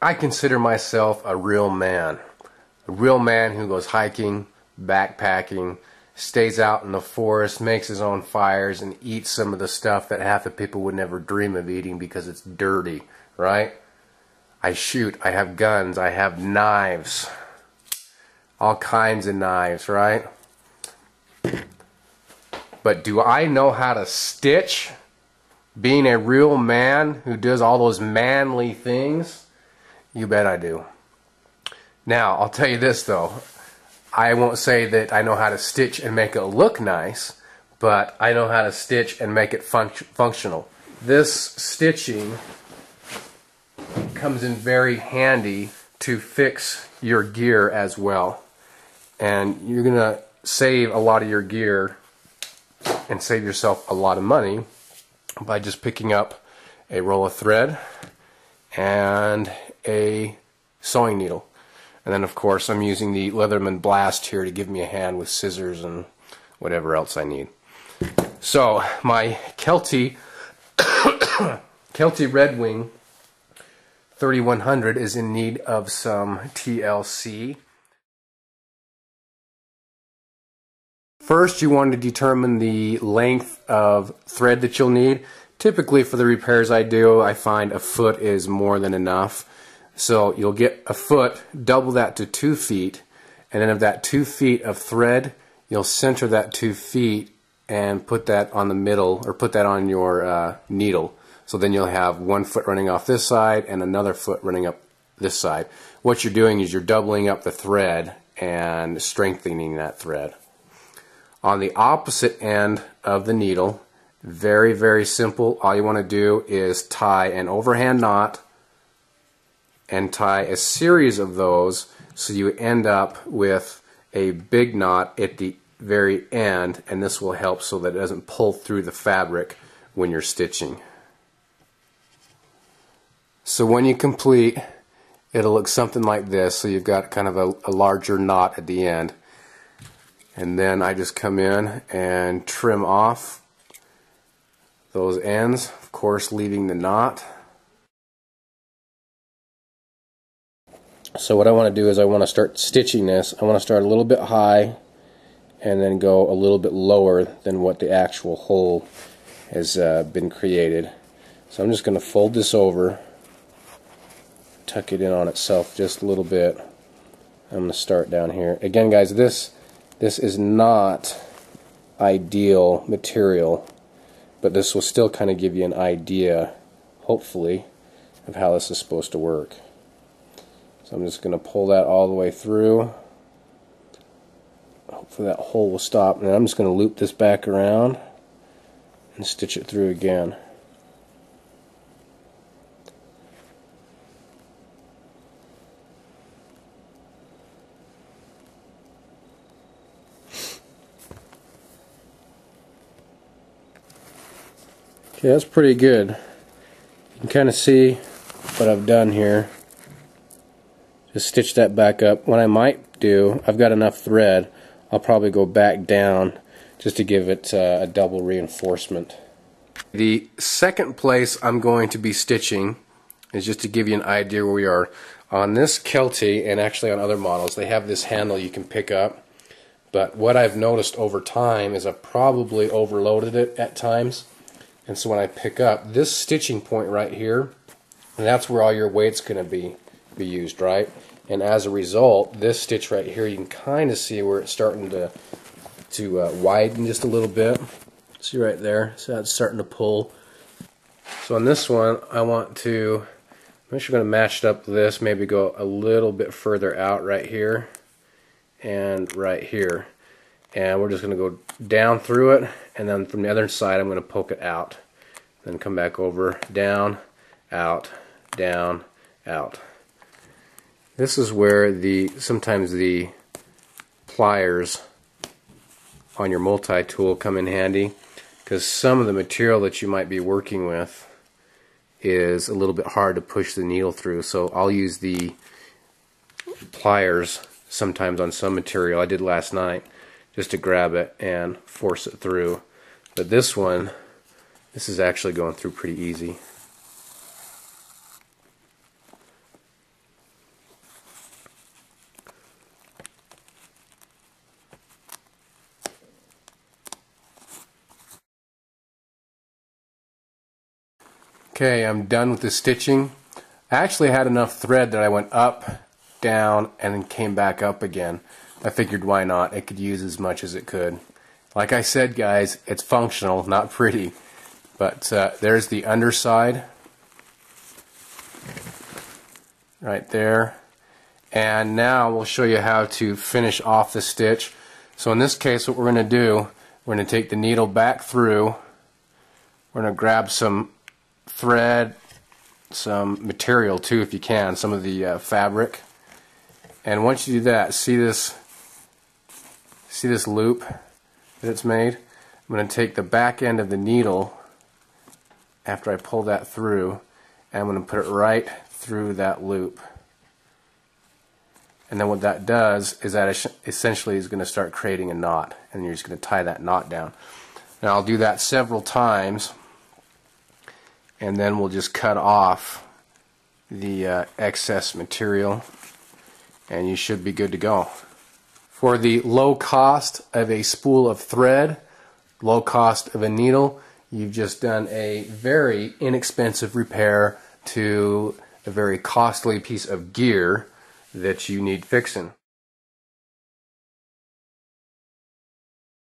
I consider myself a real man. A real man who goes hiking, backpacking, stays out in the forest, makes his own fires, and eats some of the stuff that half the people would never dream of eating because it's dirty, right? I shoot, I have guns, I have knives. All kinds of knives, right? But do I know how to stitch? Being a real man who does all those manly things? You bet I do. Now, I'll tell you this though. I won't say that I know how to stitch and make it look nice, but I know how to stitch and make it functional. This stitching comes in very handy to fix your gear as well. And you're going to save a lot of your gear and save yourself a lot of money by just picking up a roll of thread and a sewing needle. And then of course I'm using the Leatherman Blast here to give me a hand with scissors and whatever else I need. So my Kelty Redwing 3100 is in need of some TLC. First, you want to determine the length of thread that you'll need. Typically for the repairs I do, I find a foot is more than enough. So you'll get a foot, double that to 2 feet, and then of that 2 feet of thread, you'll center that 2 feet and put that on the middle, or put that on your needle. So then you'll have 1 foot running off this side and another foot running up this side. What you're doing is you're doubling up the thread and strengthening that thread. On the opposite end of the needle, very, very simple. All you want to do is tie an overhand knot and tie a series of those so you end up with a big knot at the very end, and this will help so that it doesn't pull through the fabric when you're stitching. So when you complete, it'll look something like this. So you've got kind of a larger knot at the end. And then I just come in and trim off those ends, of course leaving the knot. So what I want to do is I want to start stitching this. I want to start a little bit high and then go a little bit lower than what the actual hole has been created. So I'm just going to fold this over, tuck it in on itself just a little bit. I'm going to start down here. Again guys, this is not ideal material, but this will still kind of give you an idea, hopefully, of how this is supposed to work. So I'm just going to pull that all the way through. Hopefully that hole will stop. And then I'm just going to loop this back around and stitch it through again. Okay, that's pretty good. You can kind of see what I've done here. Just stitch that back up. What I might do, I've got enough thread, I'll probably go back down just to give it a double reinforcement. The second place I'm going to be stitching is just to give you an idea where we are. On this Kelty, and actually on other models, they have this handle you can pick up. But what I've noticed over time is I've probably overloaded it at times. And so when I pick up this stitching point right here, and that's where all your weight's going to be used, right? And as a result, this stitch right here, you can kind of see where it's starting to widen just a little bit. See right there? So that's starting to pull. So on this one, I'm actually going to match it up with this, maybe go a little bit further out right here and right here. And we're just going to go down through it, and then from the other side I'm going to poke it out. Then come back over, down, out, down, out. This is where sometimes the pliers on your multi-tool come in handy, because some of the material that you might be working with is a little bit hard to push the needle through. So I'll use the pliers sometimes on some material. I did last night, just to grab it and force it through. But this one, this is actually going through pretty easy. Okay, I'm done with the stitching. I actually had enough thread that I went up, down, and then came back up again. I figured why not? It could use as much as it could. Like I said, guys, it's functional, not pretty. But there's the underside. Right there. And now we'll show you how to finish off the stitch. So in this case, what we're going to do, we're going to take the needle back through. We're going to grab some thread, some material too if you can, some of the fabric. And once you do that, see this loop that it's made? I'm going to take the back end of the needle after I pull that through, and I'm going to put it right through that loop. And then what that does is that essentially is going to start creating a knot, and you're just going to tie that knot down. Now I'll do that several times, and then we'll just cut off the excess material, and you should be good to go. For the low cost of a spool of thread, low cost of a needle, you've just done a very inexpensive repair to a very costly piece of gear that you need fixing.